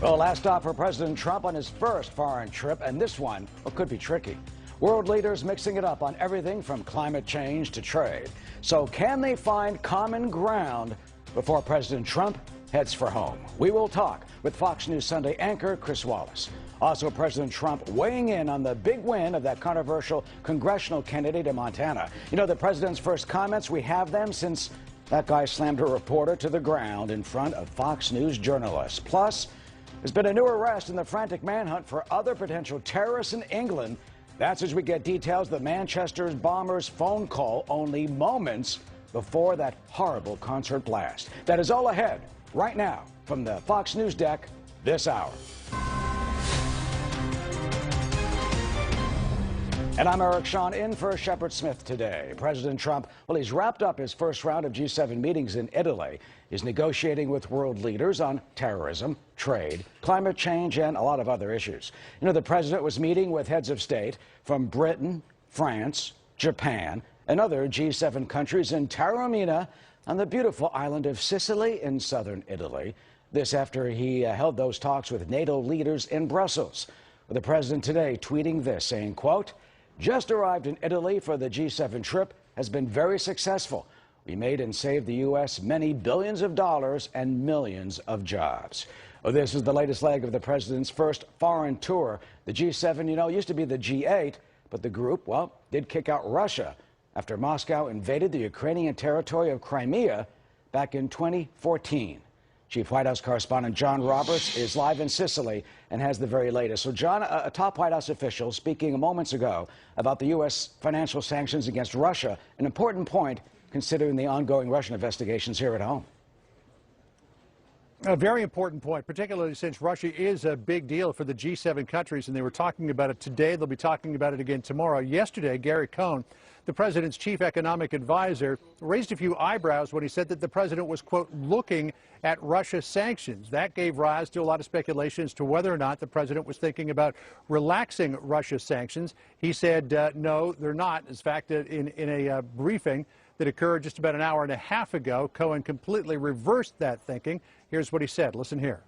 Well, last stop for President Trump on his first foreign trip, and this one could be tricky. World leaders mixing it up on everything from climate change to trade. So can they find common ground before President Trump heads for home? We will talk with Fox News Sunday anchor Chris Wallace. Also, President Trump weighing in on the big win of that controversial congressional candidate in Montana. You know, the president's first comments, we have them since that guy slammed a reporter to the ground in front of Fox News journalists. Plus, there's been a new arrest in the frantic manhunt for other potential terrorists in England. That's as we get details of the Manchester bomber's phone call only moments before that horrible concert blast. That is all ahead right now from the Fox News deck this hour. And I'm Eric Shawn in for Shepard Smith today. President Trump, well, he's wrapped up his first round of G7 meetings in Italy. He's negotiating with world leaders on terrorism, trade, climate change, and a lot of other issues. You know, the president was meeting with heads of state from Britain, France, Japan, and other G7 countries in Taormina on the beautiful island of Sicily in southern Italy. This after he held those talks with NATO leaders in Brussels. The president today tweeting this, saying, quote, "Just arrived in Italy for the G7 trip, has been very successful. We made and saved the U.S. many billions of dollars and millions of jobs." Well, this is the latest leg of the president's first foreign tour. The G7, you know, used to be the G8, but the group, well, did kick out Russia after Moscow invaded the Ukrainian territory of Crimea back in 2014. Chief White House correspondent John Roberts is live in Sicily and has the very latest. So, John, a top White House official speaking moments ago about the U.S. financial sanctions against Russia, an important point considering the ongoing Russian investigations here at home. A very important point, particularly since Russia is a big deal for the G7 countries, and they were talking about it today. They'll be talking about it again tomorrow. Yesterday, Gary Cohn, the president's chief economic advisor, raised a few eyebrows when he said that the president was, quote, looking at Russia sanctions. That gave rise to a lot of speculation as to whether or not the president was thinking about relaxing Russia sanctions. He said, no, they're not. In fact, in a briefing that occurred just about an hour and a half ago, Cohen completely reversed that thinking. Here's what he said. Listen here.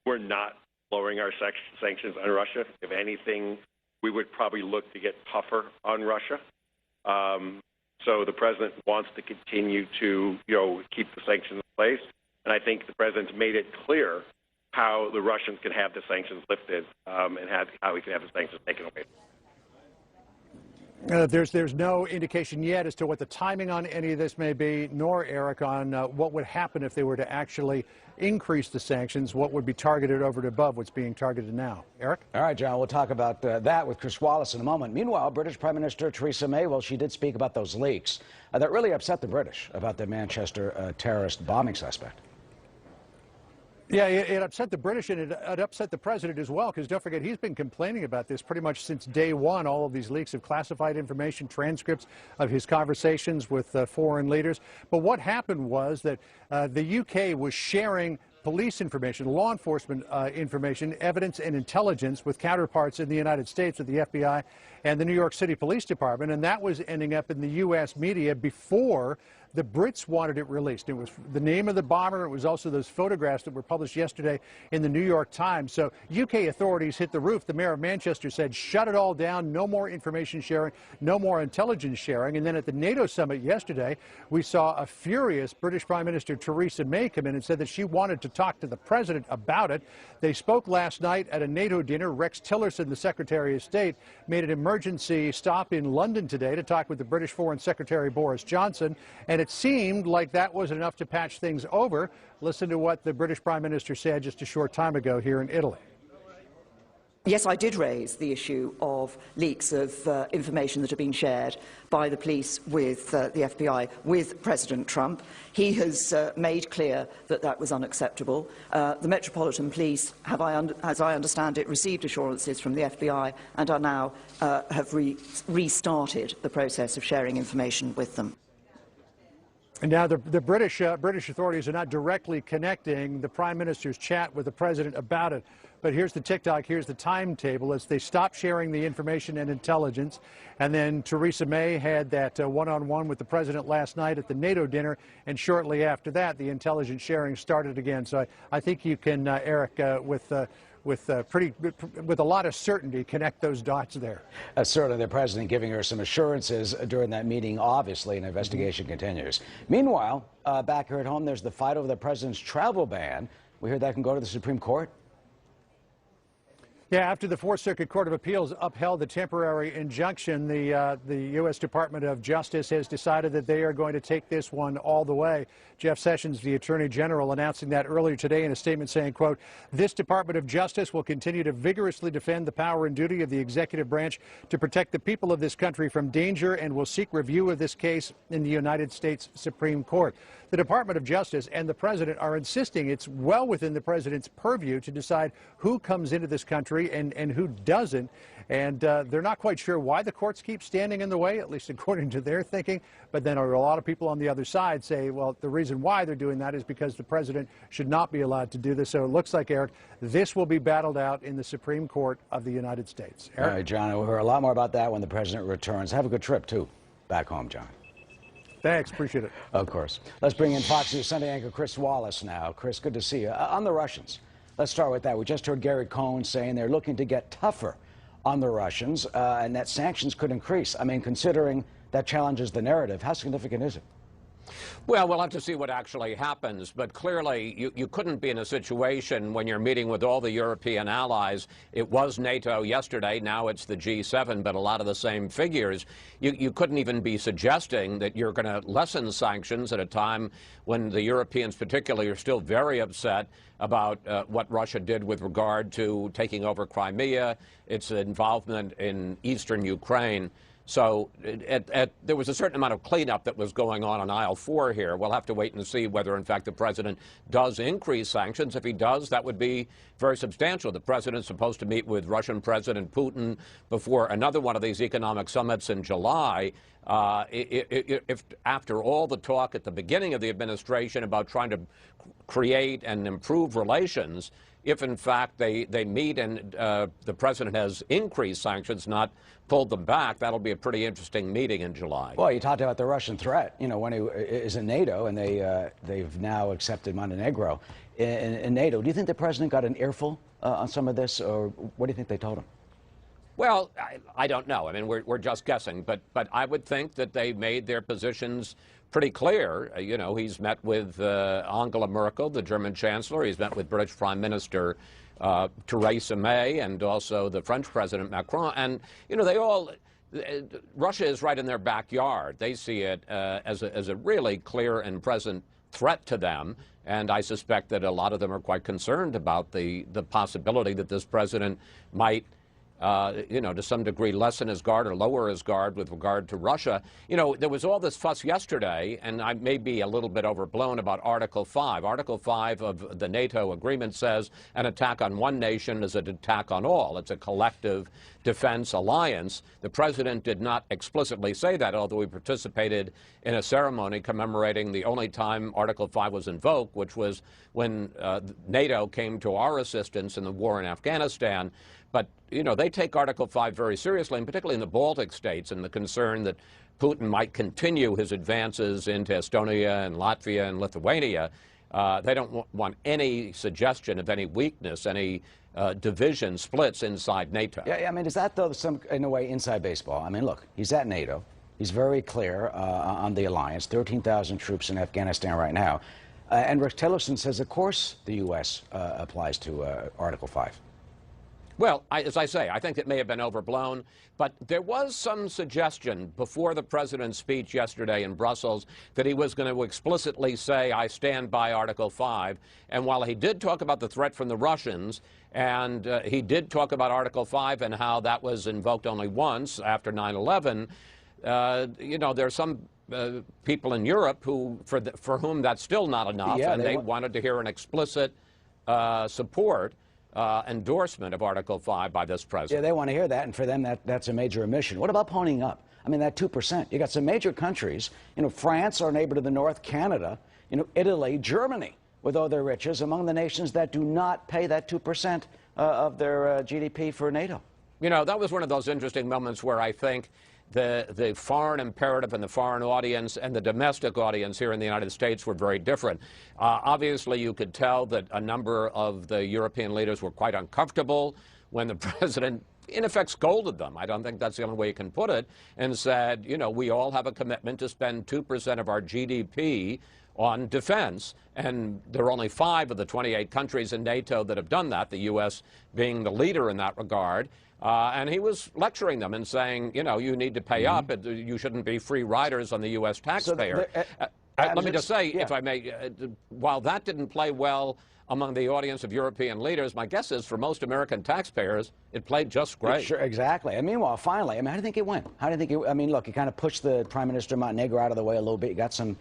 We're not lowering our sanctions on Russia. If anything, we would probably look to get tougher on Russia. So the president wants to continue to, keep the sanctions in place. And I think the president's made it clear how the Russians can have the sanctions lifted and how we can have the sanctions taken away. There's no indication yet as to what the timing on any of this may be, nor, Eric, on what would happen if they were to actually increase the sanctions, what would be targeted over and above what's being targeted now. Eric? All right, John, we'll talk about that with Chris Wallace in a moment. Meanwhile, British Prime Minister Theresa May, well, she did speak about those leaks that really upset the British about the Manchester terrorist bombing suspect. Yeah, it upset the British, and it upset the president as well, because don't forget, he's been complaining about this pretty much since day one. All of these leaks of classified information, transcripts of his conversations with foreign leaders. But what happened was that the UK was sharing police information, law enforcement information, evidence and intelligence with counterparts in the United States, with the FBI and the New York City Police Department, and that was ending up in the U.S. media before the Brits wanted it released. It was the name of the bomber. It was also those photographs that were published yesterday in the New York Times. So UK authorities hit the roof. The mayor of Manchester said, shut it all down, no more information sharing, no more intelligence sharing. And then at the NATO summit yesterday, we saw a furious British Prime Minister Theresa May come in and said that she wanted to talk to the president about it. They spoke last night at a NATO dinner. Rex Tillerson, the Secretary of State, made an emergency stop in London today to talk with the British Foreign Secretary Boris Johnson. And it seemed like that wasn't enough to patch things over. Listen to what the British Prime Minister said just a short time ago here in Italy. Yes, I did raise the issue of leaks of information that have been shared by the police with the FBI with President Trump. He has made clear that that was unacceptable. The Metropolitan Police have, as I understand it, received assurances from the FBI and are now have restarted the process of sharing information with them. And now the British authorities are not directly connecting the Prime Minister's chat with the President about it. But here's the TikTok, here's the timetable as they stop sharing the information and intelligence. And then Theresa May had that one-on-one with the President last night at the NATO dinner. And shortly after that, the intelligence sharing started again. So I think you can, Eric, with a lot of certainty, connect those dots there. Certainly, the president giving her some assurances during that meeting. Obviously, an investigation continues. Meanwhile, back here at home, there's the fight over the president's travel ban. We heard that can go to the Supreme Court. Yeah, after the Fourth Circuit Court of Appeals upheld the temporary injunction, the U.S. Department of Justice has decided that they are going to take this one all the way. Jeff Sessions, the Attorney General, announcing that earlier today in a statement saying, quote, "This Department of Justice will continue to vigorously defend the power and duty of the executive branch to protect the people of this country from danger and will seek review of this case in the United States Supreme Court." The Department of Justice and the President are insisting it's well within the President's purview to decide who comes into this country and who doesn't. And they're not quite sure why the courts keep standing in the way, at least according to their thinking. But then a lot of people on the other side say, well, the reason why they're doing that is because the President should not be allowed to do this. So it looks like, Eric, this will be battled out in the Supreme Court of the United States. Eric? All right, John, we'll hear a lot more about that when the President returns. Have a good trip, too, back home, John. Thanks. Appreciate it. Of course. Let's bring in Fox News Sunday anchor Chris Wallace now. Chris, good to see you. On the Russians, let's start with that. We just heard Gary Cohn saying they're looking to get tougher on the Russians and that sanctions could increase. I mean, considering that challenges the narrative, how significant is it? Well, we'll have to see what actually happens, but clearly you couldn't be in a situation when you're meeting with all the European allies. It was NATO yesterday, now it's the G7, but a lot of the same figures. You couldn't even be suggesting that you're going to lessen sanctions at a time when the Europeans particularly are still very upset about what Russia did with regard to taking over Crimea, its involvement in eastern Ukraine. So there was a certain amount of cleanup that was going on aisle 4 here. We'll have to wait and see whether, in fact, the president does increase sanctions. If he does, that would be very substantial. The president's supposed to meet with Russian President Putin before another one of these economic summits in July. If after all the talk at the beginning of the administration about trying to create and improve relations, if in fact they meet and the president has increased sanctions, not pulled them back, that'll be a pretty interesting meeting in July. Well, you talked about the Russian threat, you know, when he is in NATO, and they've now accepted Montenegro in NATO. Do you think the president got an earful on some of this, or what do you think they told him? Well, I don't know. I mean, we're just guessing, but I would think that they made their positions pretty clear. You know, he's met with Angela Merkel, the German chancellor. He's met with British Prime Minister Theresa May, and also the French President Macron. And, you know, Russia is right in their backyard. They see it as a really clear and present threat to them. And I suspect that a lot of them are quite concerned about the possibility that this president might you know, to some degree lessen his guard or lower his guard with regard to Russia. You know, there was all this fuss yesterday, and I may be a little bit overblown about Article 5. Article 5 of the NATO agreement says an attack on one nation is an attack on all. It's a collective defense alliance. The president did not explicitly say that, although he participated in a ceremony commemorating the only time Article 5 was invoked, which was when NATO came to our assistance in the war in Afghanistan. But, you know, they take Article 5 very seriously, and particularly in the Baltic states, and the concern that Putin might continue his advances into Estonia and Latvia and Lithuania. They don't want any suggestion of any weakness, any division, splits inside NATO. Yeah, I mean, is that, though, in a way, inside baseball? I mean, look, he's at NATO. He's very clear on the alliance, 13,000 troops in Afghanistan right now. And Rex Tillerson says, of course, the U.S. applies to Article 5. Well, as I say, I think it may have been overblown, but there was some suggestion before the president's speech yesterday in Brussels that he was going to explicitly say, I stand by Article 5. And while he did talk about the threat from the Russians, and he did talk about Article 5 and how that was invoked only once after 9/11, you know, there's some people in Europe who, for whom that's still not enough, yeah, and they wanted to hear an explicit support. Endorsement of Article 5 by this president. Yeah, they want to hear that, and for them, that's a major omission. What about ponying up? I mean, that 2%. You got some major countries, France, our neighbor to the north, Canada, Italy, Germany, with all their riches, among the nations that do not pay that 2% of their GDP for NATO. That was one of those interesting moments where I think the foreign imperative and the foreign audience and the domestic audience here in the United States were very different. Obviously, you could tell that a number of the European leaders were quite uncomfortable when the president, in effect, scolded them. I don't think that's the only way you can put it, and said, we all have a commitment to spend 2% of our GDP on defense, and there are only 5 of the 28 countries in NATO that have done that, the U.S. being the leader in that regard. And he was lecturing them and saying, you need to pay up. You shouldn't be free riders on the U.S. taxpayer. Let me just say, if I may, while that didn't play well among the audience of European leaders, my guess is for most American taxpayers, it played just great. Sure, exactly. And meanwhile, finally, how do you think it went? How do you think look, you kind of pushed the Prime Minister Montenegro out of the way a little bit. You got some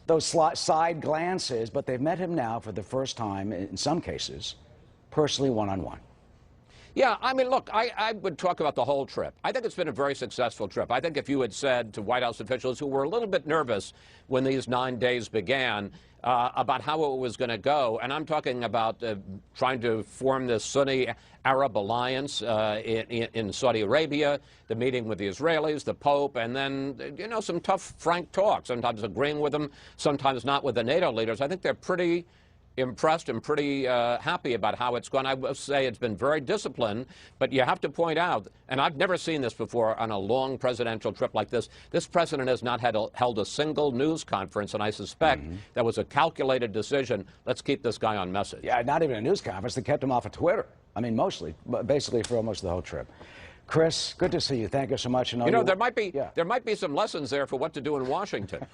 those side glances, but they've met him now for the first time, in some cases, personally, one-on-one. Yeah, look, I would talk about the whole trip. I think it's been a very successful trip. I think if you had said to White House officials who were a little bit nervous when these 9 days began about how it was going to go, and I'm talking about trying to form this Sunni Arab alliance in Saudi Arabia, the meeting with the Israelis, the Pope, and then, some tough, frank talk, sometimes agreeing with them, sometimes not with the NATO leaders. I think they're pretty impressed and pretty happy about how it's gone. I will say it's been very disciplined, but you have to point out, and I've never seen this before on a long presidential trip like this, this president has not held a single news conference, and I suspect that was a calculated decision. Let's keep this guy on message. Yeah, not even a news conference. They kept him off of Twitter. Mostly, but basically for almost the whole trip. Chris, good to see you. Thank you so much. There might be some lessons there for what to do in Washington.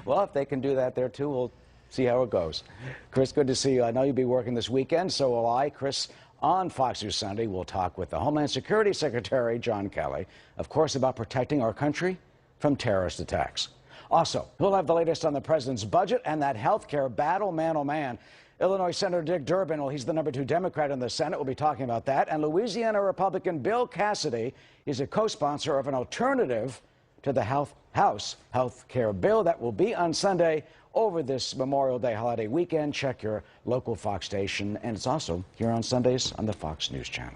Well, if they can do that there, too, we'll see how it goes. Chris, good to see you. I know you'll be working this weekend, so will I. Chris, on Fox News Sunday, we'll talk with the Homeland Security Secretary, John Kelly, of course, about protecting our country from terrorist attacks. Also, he'll have the latest on the president's budget and that health care battle, man, oh, man. Illinois Senator Dick Durbin, well, he's the #2 Democrat in the Senate. We'll be talking about that. And Louisiana Republican Bill Cassidy is a co-sponsor of an alternative to the House health care bill that will be on Sunday over this Memorial Day holiday weekend. Check your local Fox station, and it's also here on Sundays on the Fox News Channel.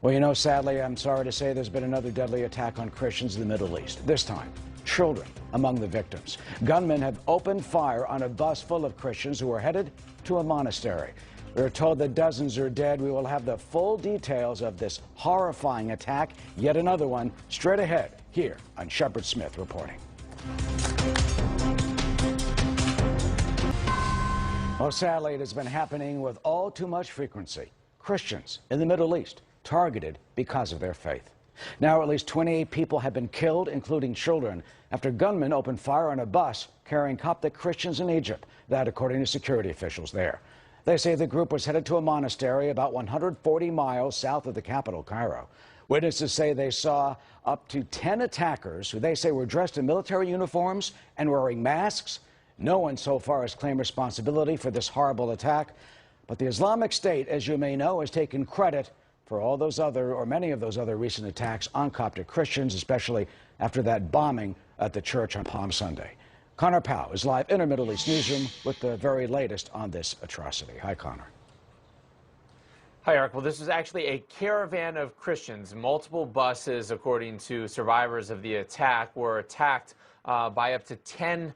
Well, sadly, I'm sorry to say there's been another deadly attack on Christians in the Middle East. This time, children among the victims. Gunmen have opened fire on a bus full of Christians who were headed to a monastery. We're told that dozens are dead. We will have the full details of this horrifying attack, yet another one, straight ahead here on Shepard Smith reporting. Well, sadly, it has been happening with all too much frequency. Christians in the Middle East targeted because of their faith. Now, at least 28 people have been killed, including children, after gunmen opened fire on a bus carrying Coptic Christians in Egypt. That, according to security officials there. They say the group was headed to a monastery about 140 miles south of the capital, Cairo. Witnesses say they saw up to 10 attackers who they say were dressed in military uniforms and wearing masks. No one so far has claimed responsibility for this horrible attack, but the Islamic State, as you may know, has taken credit for all those other, or many of those other recent attacks on Coptic Christians, especially after that bombing at the church on Palm Sunday. Connor Powell is live in our Middle East newsroom with the very latest on this atrocity. Hi, Connor. Hi, Eric. Well, this was actually a caravan of Christians. Multiple buses, according to survivors of the attack, were attacked by up to 10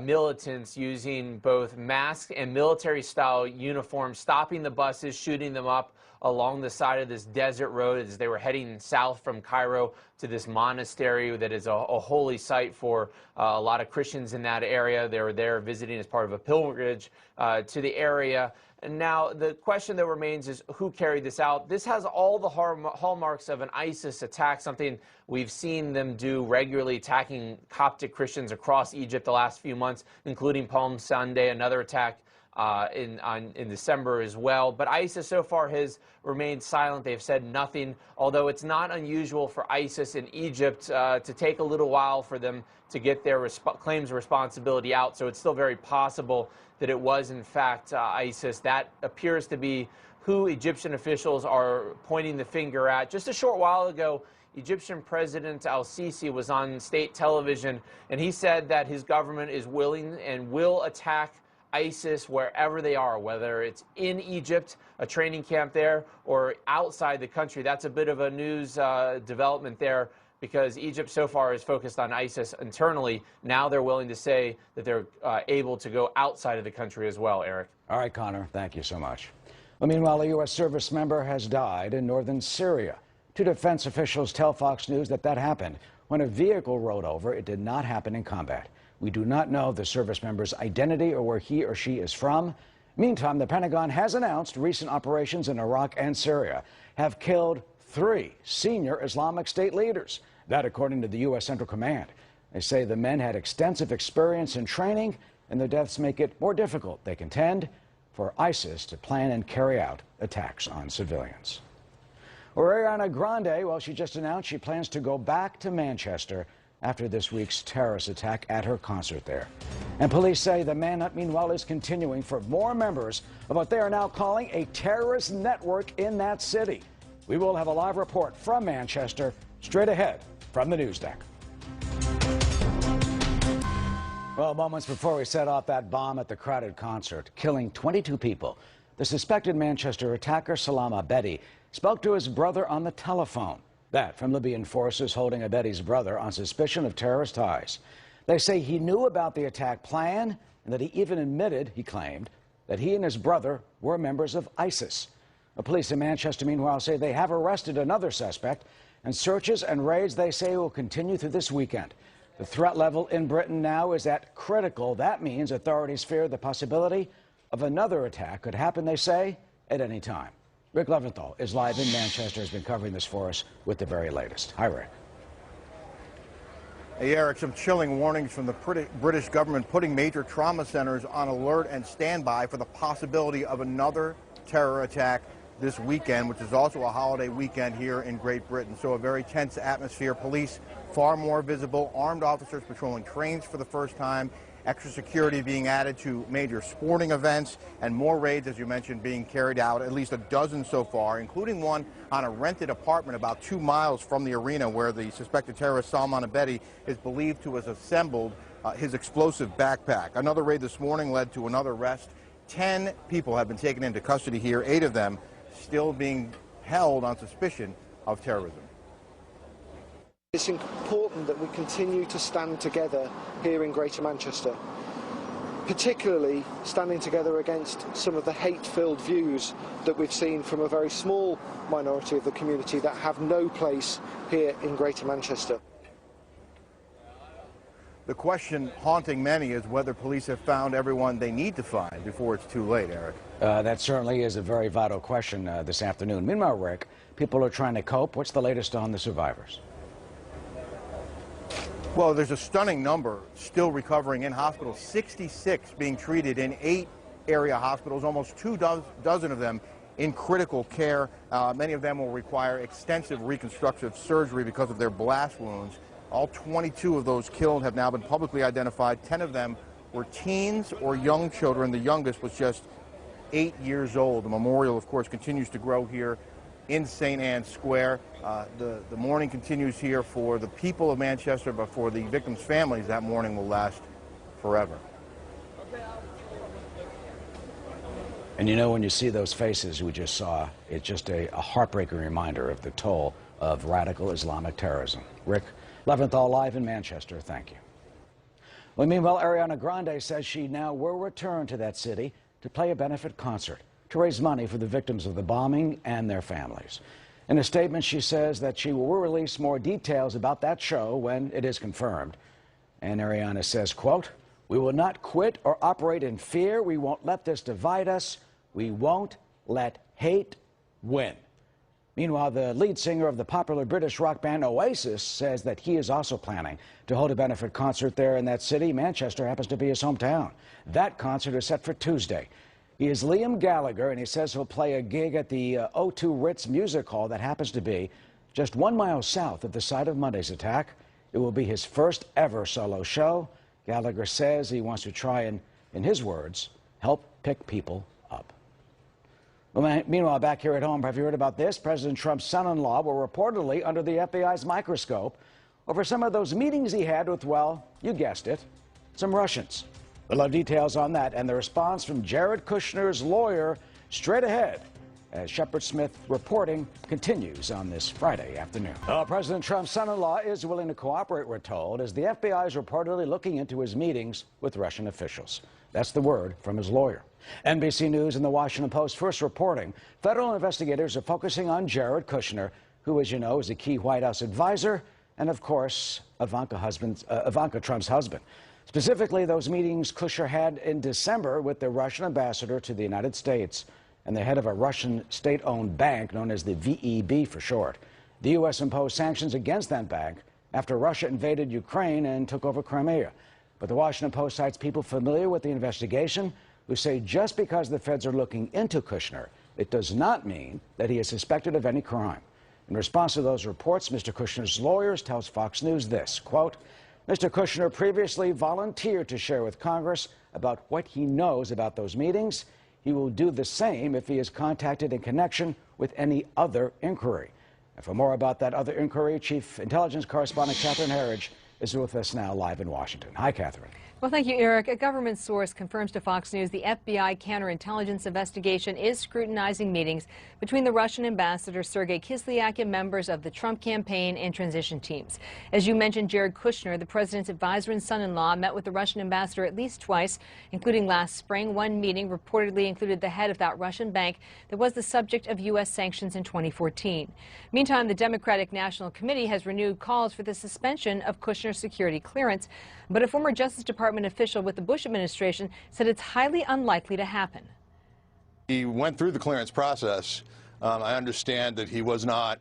militants using both masks and military-style uniforms, stopping the buses, shooting them up along the side of this desert road as they were heading south from Cairo to this monastery that is a holy site for a lot of Christians in that area. They were there visiting as part of a pilgrimage to the area. And now the question that remains is who carried this out? This has all the hallmarks of an ISIS attack, something we've seen them do regularly, attacking Coptic Christians across Egypt the last few months, including Palm Sunday, another attack in December as well. But ISIS so far has remained silent. They've said nothing, although it's not unusual for ISIS in Egypt to take a little while for them to get their claims of responsibility out. So it's still very possible that it was, in fact, ISIS. That appears to be who Egyptian officials are pointing the finger at. Just a short while ago, Egyptian President al-Sisi was on state television, and he said that his government is willing and will attack ISIS wherever they are, whether it's in Egypt, a training camp there, or outside the country. That's a bit of a news development there, because Egypt so far is focused on ISIS internally. Now they're willing to say that they're able to go outside of the country as well, Eric. All right, Connor, thank you so much. Well, meanwhile, a U.S. service member has died in northern Syria. Two defense officials tell Fox News that happened when a vehicle rode over. It did not happen in combat. We do not know the service member's identity or where he or she is from. Meantime, the Pentagon has announced recent operations in Iraq and Syria have killed 3 senior Islamic State leaders. That, according to the U.S. Central Command. They say the men had extensive experience and training, and their deaths make it more difficult, they contend, for ISIS to plan and carry out attacks on civilians. Or Ariana Grande, well, she just announced she plans to go back to Manchester after this week's terrorist attack at her concert there. And police say the manhunt, meanwhile, is continuing for more members of what they are now calling a terrorist network in that city. We will have a live report from Manchester straight ahead from the news deck. Well, moments before we set off that bomb at the crowded concert, killing 22 people, the suspected Manchester attacker, Salam Abedi, spoke to his brother on the telephone. That from Libyan forces holding Abedi's brother on suspicion of terrorist ties. They say he knew about the attack plan and that he even admitted, he claimed, that he and his brother were members of ISIS. The police in Manchester, meanwhile, say they have arrested another suspect, and searches and raids, they say, will continue through this weekend. The threat level in Britain now is at critical. That means authorities fear the possibility of another attack could happen, they say, at any time. Rick Leventhal is live in Manchester, has been covering this for us with the very latest. Hi, Rick. Hey, Eric, some chilling warnings from the British government putting major trauma centers on alert and standby for the possibility of another terror attack this weekend, which is also a holiday weekend here in Great Britain. So a very tense atmosphere. Police far more visible, armed officers patrolling trains for the first time, extra security being added to major sporting events, and more raids, as you mentioned, being carried out, at least a dozen so far, including one on a rented apartment about 2 miles from the arena where the suspected terrorist Salman Abedi is believed to have assembled his explosive backpack. Another raid this morning led to another arrest. 10 people have been taken into custody here, 8 of them still being held on suspicion of terrorism. It's important that we continue to stand together here in Greater Manchester, particularly standing together against some of the hate-filled views that we've seen from a very small minority of the community that have no place here in Greater Manchester. The question haunting many is whether police have found everyone they need to find before it's too late, Eric. That certainly is a very vital question this afternoon. Meanwhile, Rick, people are trying to cope. What's the latest on the survivors? Well, there's a stunning number still recovering in hospitals, 66 being treated in 8 area hospitals, almost 2 dozen of them in critical care. Many of them will require extensive reconstructive surgery because of their blast wounds. All 22 of those killed have now been publicly identified. 10 of them were teens or young children. The youngest was just 8 years old. The memorial, of course, continues to grow here in St. Anne's Square. The mourning continues here for the people of Manchester, but for the victims' families, that mourning will last forever. And you know, when you see those faces we just saw, it's just a heartbreaking reminder of the toll of radical Islamic terrorism. Rick Leventhal live in Manchester, thank you. Well, meanwhile, Ariana Grande says she now will return to that city to play a benefit concert to raise money for the victims of the bombing and their families. In a statement, she says that she will release more details about that show when it is confirmed. And Ariana says, quote, "We will not quit or operate in fear. We won't let this divide us. We won't let hate win." Meanwhile, the lead singer of the popular British rock band Oasis says that he is also planning to hold a benefit concert there in that city. Manchester happens to be his hometown. That concert is set for Tuesday. He is Liam Gallagher, and he says he'll play a gig at the O2 Ritz Music Hall that happens to be just 1 mile south of the site of Monday's attack. It will be his first ever solo show. Gallagher says he wants to try and, in his words, help pick people up. Well, meanwhile, back here at home, have you heard about this? President Trump's son-in-law were reportedly under the FBI's microscope over some of those meetings he had with, well, you guessed it, some Russians. We'll have details on that and the response from Jared Kushner's lawyer straight ahead as Shepard Smith reporting continues on this Friday afternoon. President Trump's son-in-law is willing to cooperate, we're told, as the FBI is reportedly looking into his meetings with Russian officials. That's the word from his lawyer. NBC News and the Washington Post first reporting federal investigators are focusing on Jared Kushner, who, as you know, is a key White House advisor and, of course, Ivanka Trump's husband. Specifically, those meetings Kushner had in December with the Russian ambassador to the United States and the head of a Russian state-owned bank known as the VEB for short. The U.S. imposed sanctions against that bank after Russia invaded Ukraine and took over Crimea. But the Washington Post cites people familiar with the investigation who say just because the feds are looking into Kushner, it does not mean that he is suspected of any crime. In response to those reports, Mr. Kushner's lawyers tells Fox News this, quote, Mr. Kushner previously volunteered to share with Congress about what he knows about those meetings. He will do the same if he is contacted in connection with any other inquiry. And for more about that other inquiry, Chief Intelligence Correspondent Catherine Herridge is with us now live in Washington. Hi, Catherine. Well, thank you, Eric. A government source confirms to Fox News the FBI counterintelligence investigation is scrutinizing meetings between the Russian ambassador Sergei Kislyak and members of the Trump campaign and transition teams. As you mentioned, Jared Kushner, the president's advisor and son-in-law, met with the Russian ambassador at least twice, including last spring. One meeting reportedly included the head of that Russian bank that was the subject of U.S. sanctions in 2014. Meantime, the Democratic National Committee has renewed calls for the suspension of Kushner's security clearance, but a former Justice Department official with the Bush administration said it's highly unlikely to happen. He went through the clearance process. I understand that he was not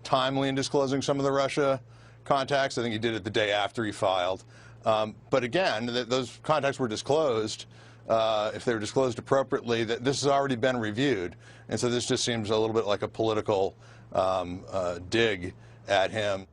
timely in disclosing some of the Russia contacts. I think he did it the day after he filed. But again, those contacts were disclosed. If they were disclosed appropriately, this has already been reviewed. And so this just seems a little bit like a political dig at him.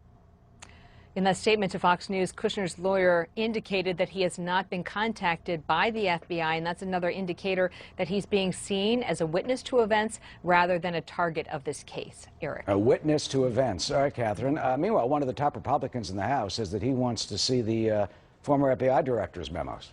In that statement to Fox News, Kushner's lawyer indicated that he has not been contacted by the FBI, and that's another indicator that he's being seen as a witness to events rather than a target of this case. Eric. A witness to events. All right, Catherine. Meanwhile, one of the top Republicans in the House says that he wants to see the former FBI director's memos.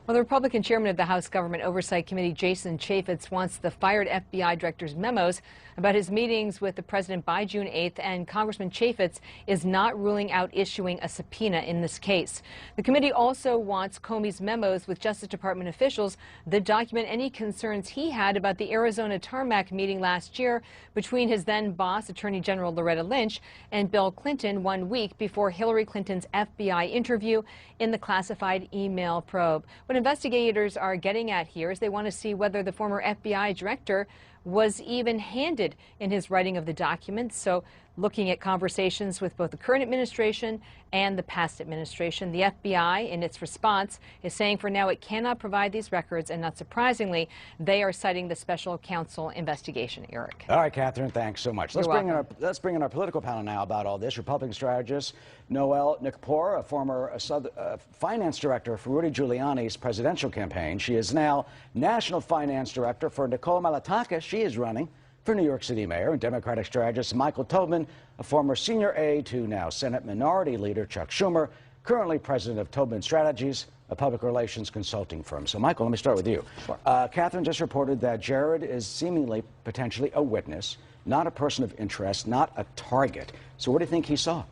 Well, the Republican chairman of the House Government Oversight Committee, Jason Chaffetz, wants the fired FBI director's memos about his meetings with the president by June 8th, and Congressman Chaffetz is not ruling out issuing a subpoena in this case. The committee also wants Comey's memos with Justice Department officials that document any concerns he had about the Arizona tarmac meeting last year between his then boss, Attorney General Loretta Lynch, and Bill Clinton 1 week before Hillary Clinton's FBI interview in the classified email probe. What investigators are getting at here is they want to see whether the former FBI director was even-handed in his writing of the documents. So looking at conversations with both the current administration and the past administration, the FBI, in its response, is saying for now it cannot provide these records, and not surprisingly, they are citing the special counsel investigation. Eric. All right, Catherine, thanks so much. Let's bring in our political panel now about all this. Republican strategist Noelle Nikpour, a former finance director for Rudy Giuliani's presidential campaign. She is now national finance director for Nicole Malatakis. She is running for New York City mayor. And Democratic strategist Michael Tobin, a former senior aide to now Senate Minority Leader Chuck Schumer, currently president of Tobin Strategies, a public relations consulting firm. So, Michael, let me start with you. Sure. Catherine just reported that Jared is seemingly potentially a witness, not a person of interest, not a target. So what do you think he saw?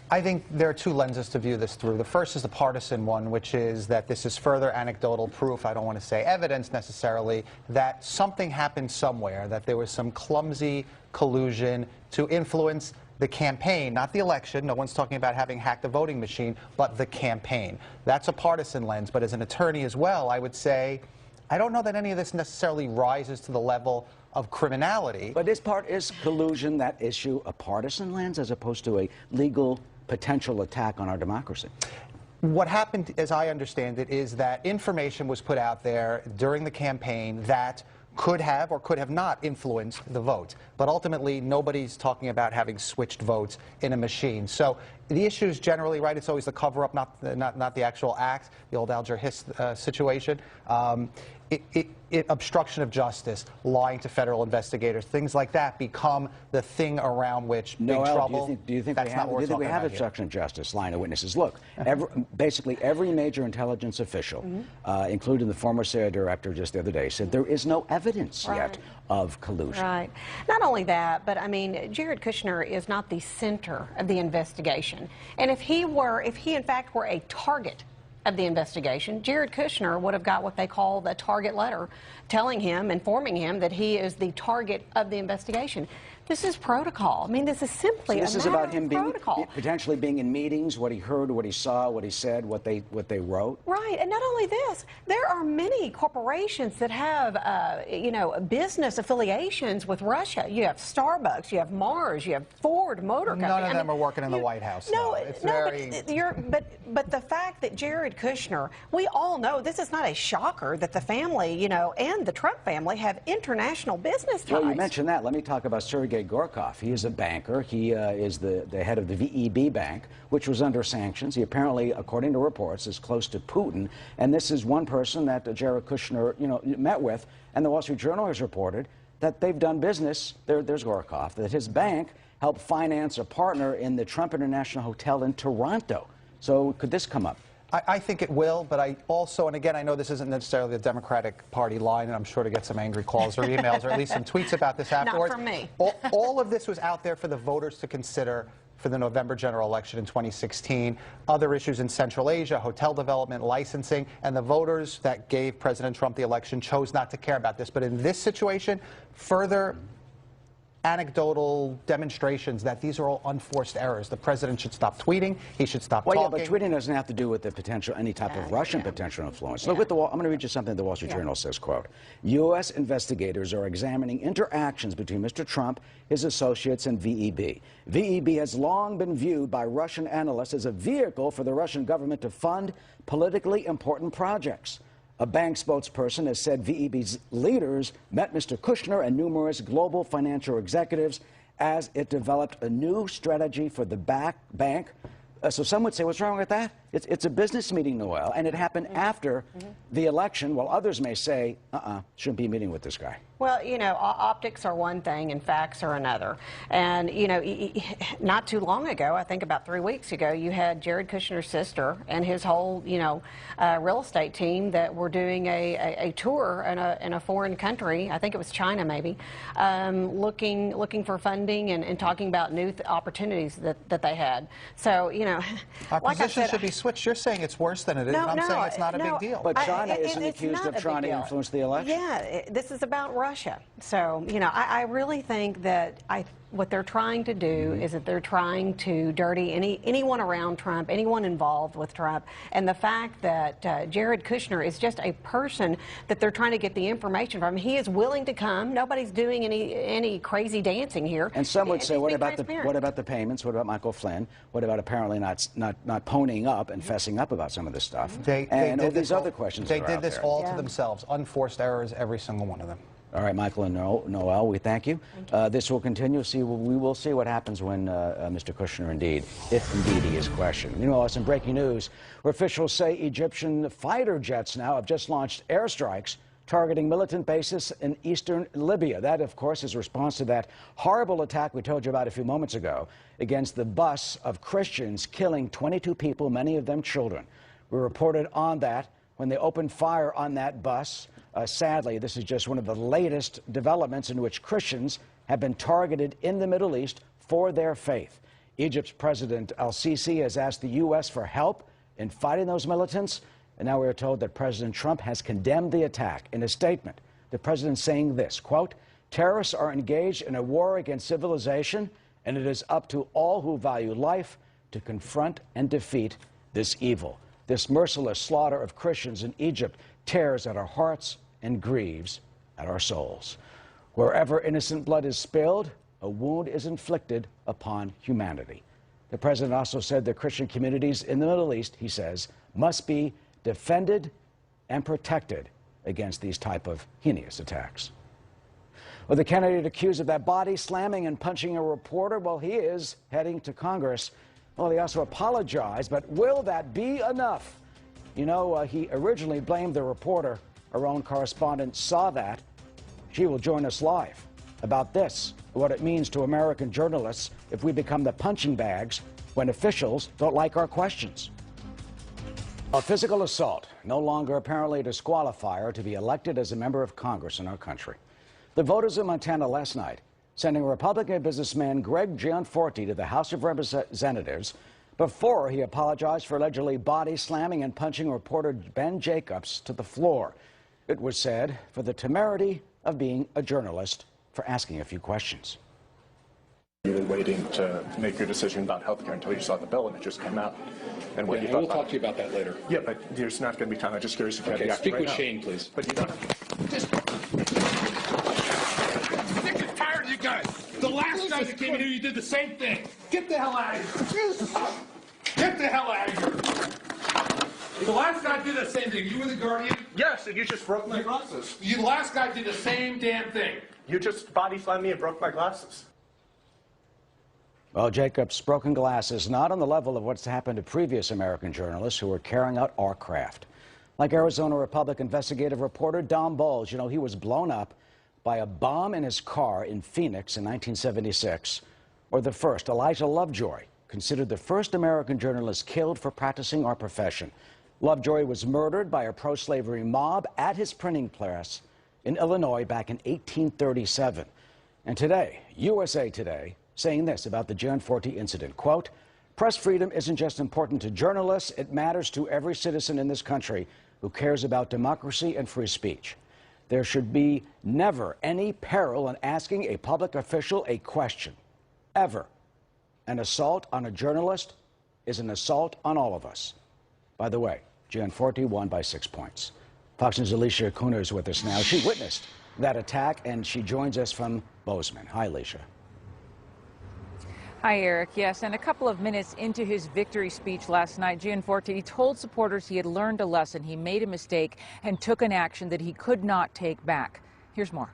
I think there are two lenses to view this through. The first is the partisan one, which is that this is further anecdotal proof, I don't want to say evidence necessarily, that something happened somewhere, that there was some clumsy collusion to influence the campaign, not the election. No one's talking about having hacked a voting machine, but the campaign. That's a partisan lens. But as an attorney as well, I would say, I don't know that any of this necessarily rises to the level of criminality. But is collusion, that issue, a partisan lens as opposed to a legal potential attack on our democracy? What happened, as I understand it, is that information was put out there during the campaign that could have or could have not influenced the vote. But ultimately, nobody's talking about having switched votes in a machine. So the issue is generally, right, it's always the cover-up, not the actual act, the old Alger Hiss situation. obstruction of justice, lying to federal investigators, things like that become the thing around which big trouble. Do you think that's not what we're talking about here. obstruction of justice, lying to witnesses? Look, basically every major intelligence official, including the former CIA director just the other day, said there is no evidence yet of collusion. Right. Not only that, but I mean, Jared Kushner is not the center of the investigation. And if he in fact were a target of the investigation, Jared Kushner would have got what they call the target letter telling him, informing him that he is the target of the investigation. This is protocol. I mean, this is simply this is about him potentially being in meetings, what he heard, what he saw, what he said, what they wrote. Right, and not only this, there are many corporations that have, business affiliations with Russia. You have Starbucks, you have Mars, you have Ford Motor Company. None of them are working in the White House. But the fact that Jared Kushner, we all know this is not a shocker that the family, and the Trump family have international business ties. Well, you mentioned that. Let me talk about Sergei Gorkov. He is a banker. He is the head of the VEB Bank, which was under sanctions. He apparently, according to reports, is close to Putin. And this is one person that Jared Kushner, met with. And the Wall Street Journal has reported that they've done business. There's Gorkov, that his bank helped finance a partner in the Trump International Hotel in Toronto. So could this come up? I think it will, but I also, and again, I know this isn't necessarily the Democratic Party line, and I'm sure to get some angry calls or emails or at least some tweets about this afterwards. Not from me. All of this was out there for the voters to consider for the November general election in 2016. Other issues in Central Asia, hotel development, licensing, and the voters that gave President Trump the election chose not to care about this. But in this situation, further anecdotal demonstrations that these are all unforced errors. The president should stop tweeting. He should stop talking. Yeah, but tweeting doesn't have to do with the potential, any type of Russian potential influence. Look, I'm going to read you something the Wall Street Journal says, quote, U.S. investigators are examining interactions between Mr. Trump, his associates, and VEB. VEB has long been viewed by Russian analysts as a vehicle for the Russian government to fund politically important projects. A bank spokesperson has said VEB's leaders met Mr. Kushner and numerous global financial executives as it developed a new strategy for the bank. So some would say, what's wrong with that? It's a business meeting, Noel, and it happened after the election, while others may say, shouldn't be meeting with this guy. Well, optics are one thing and facts are another. And, not too long ago, I think about 3 weeks ago, you had Jared Kushner's sister and his whole, real estate team that were doing a tour in a foreign country. I think it was China, maybe, looking for funding and talking about new opportunities that they had. So, our like position I said, should be switched. You're saying it's worse than it is. I'm saying it's not a big deal. But China isn't accused of trying to influence the election. Yeah, this is about Russia. So, I really think that what they're trying to do is that they're trying to dirty anyone around Trump, anyone involved with Trump. And the fact that Jared Kushner is just a person that they're trying to get the information from. He is willing to come. Nobody's doing any crazy dancing here. And some would say, what about the payments? What about Michael Flynn? What about apparently not ponying up and fessing up about some of this stuff? And all these other questions. They did this all to themselves. Unforced errors, every single one of them. All right, Michael and Noel, we thank you. This will continue. We will see what happens when Mr. Kushner, if indeed he is questioned. Meanwhile, some breaking news, where officials say Egyptian fighter jets now have just launched airstrikes targeting militant bases in eastern Libya. That, of course, is a response to that horrible attack we told you about a few moments ago against the bus of Christians, killing 22 people, many of them children. We reported on that when they opened fire on that bus. Sadly, this is just one of the latest developments in which Christians have been targeted in the Middle East for their faith. Egypt's President al-Sisi has asked the U.S. for help in fighting those militants, and now we are told that President Trump has condemned the attack. In a statement, the president saying this, quote, terrorists are engaged in a war against civilization, and it is up to all who value life to confront and defeat this evil. This merciless slaughter of Christians in Egypt tears at our hearts and grieves at our souls. Wherever innocent blood is spilled, a wound is inflicted upon humanity. The president also said that Christian communities in the Middle East, he says, must be defended and protected against these type of heinous attacks. Well, the candidate accused of that body slamming and punching a reporter, well, he is heading to Congress. Well, he also apologized, but will that be enough? He originally blamed the reporter our own correspondent, saw that. She will join us live about this, what it means to American journalists if we become the punching bags when officials don't like our questions. A physical assault, no longer apparently a disqualifier to be elected as a member of Congress in our country. The voters of Montana last night sending Republican businessman Greg Gianforte to the House of Representatives before he apologized for allegedly body slamming and punching reporter Ben Jacobs to the floor. It was said for the temerity of being a journalist for asking a few questions. You were waiting to make your decision about health care until you saw the bill and it just came out. And what you thought we'll talk to you about that later. Yeah, but there's not going to be time. I'm just curious if you have the action speak right with now. Shane, please. But you don't. Sick and tired of you guys. The last time you came in here, you did the same thing. Get the hell out of here. Jesus. Get the hell out of here. The last guy did the same thing. You were the guardian? Yes, and you just broke my glasses. The last guy did the same damn thing. You just body slammed me and broke my glasses. Well, Jacobs' broken glass is not on the level of what's happened to previous American journalists who were carrying out our craft. Like Arizona Republic investigative reporter Don Bowles, you know, he was blown up by a bomb in his car in Phoenix in 1976. Or the first, Elijah Lovejoy, considered the first American journalist killed for practicing our profession. Lovejoy was murdered by a pro-slavery mob at his printing press in Illinois back in 1837. And today, USA Today, saying this about the Gianforte incident, quote, "Press freedom isn't just important to journalists, it matters to every citizen in this country who cares about democracy and free speech. There should be never any peril in asking a public official a question, ever. An assault on a journalist is an assault on all of us." By the way, Gianforte won by 6 points. Fox News' Alicia Kuna is with us now. She witnessed that attack, and she joins us from Bozeman. Hi, Alicia. Hi, Eric. Yes, and a couple of minutes into his victory speech last night, Gianforte told supporters he had learned a lesson, he made a mistake, and took an action that he could not take back. Here's more.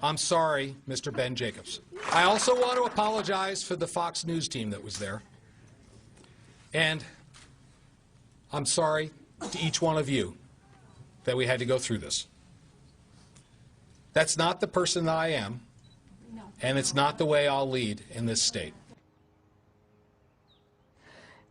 I'm sorry, Mr. Ben Jacobs. I also want to apologize for the Fox News team that was there. And I'm sorry to each one of you that we had to go through this. That's not the person that I am. And it's not the way I'll lead in this state.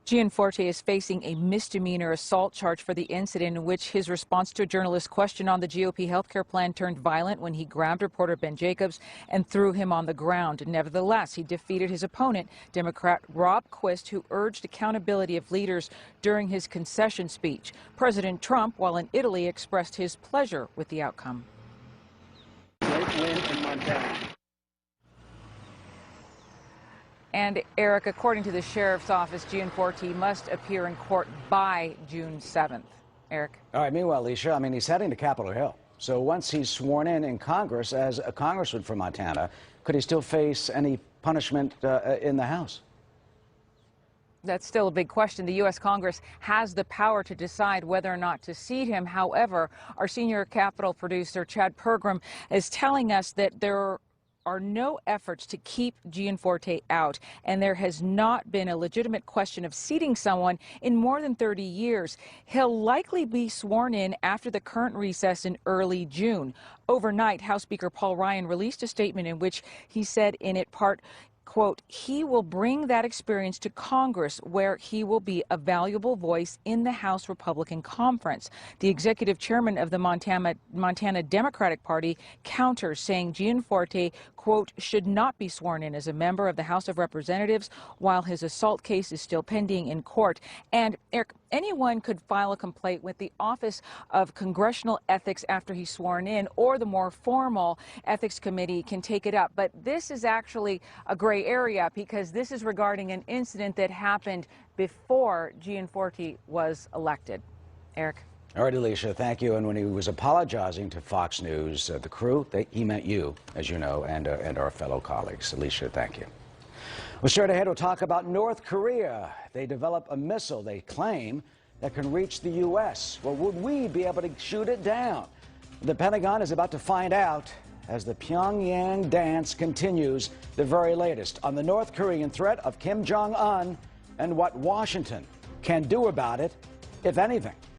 Gianforte is facing a misdemeanor assault charge for the incident in which his response to a journalist's question on the GOP healthcare plan turned violent when he grabbed reporter Ben Jacobs and threw him on the ground. Nevertheless, he defeated his opponent, Democrat Rob Quist, who urged accountability of leaders during his concession speech. President Trump, while in Italy, expressed his pleasure with the outcome. Great win in Montana. And, Eric, according to the sheriff's office, Gianforte must appear in court by June 7th. Eric? All right, meanwhile, Alicia, I mean, he's heading to Capitol Hill. So once he's sworn in Congress as a congressman from Montana, could he still face any punishment in the House? That's still a big question. The U.S. Congress has the power to decide whether or not to seat him. However, our senior Capitol producer, Chad Pergram, is telling us that there are no efforts to keep Gianforte out, and there has not been a legitimate question of seating someone in more than 30 years. He'll likely be sworn in after the current recess in early June. Overnight, House Speaker Paul Ryan released a statement in which he said in it part, quote, "He will bring that experience to Congress where he will be a valuable voice in the House Republican Conference." The executive chairman of the Montana Democratic Party counters, saying Gianforte, quote, "should not be sworn in as a member of the House of Representatives while his assault case is still pending in court." And, Eric, anyone could file a complaint with the Office of Congressional Ethics after he's sworn in, or the more formal Ethics Committee can take it up. But this is actually a gray area because this is regarding an incident that happened before Gianforte was elected. Eric? All right, Alicia, thank you. And when he was apologizing to Fox News, the crew, he meant you, as you know, and our fellow colleagues. Alicia, thank you. Well, straight ahead, we'll talk about North Korea. They develop a missile, they claim, that can reach the U.S. Well, would we be able to shoot it down? The Pentagon is about to find out as the Pyongyang dance continues. The very latest on the North Korean threat of Kim Jong-un and what Washington can do about it, if anything.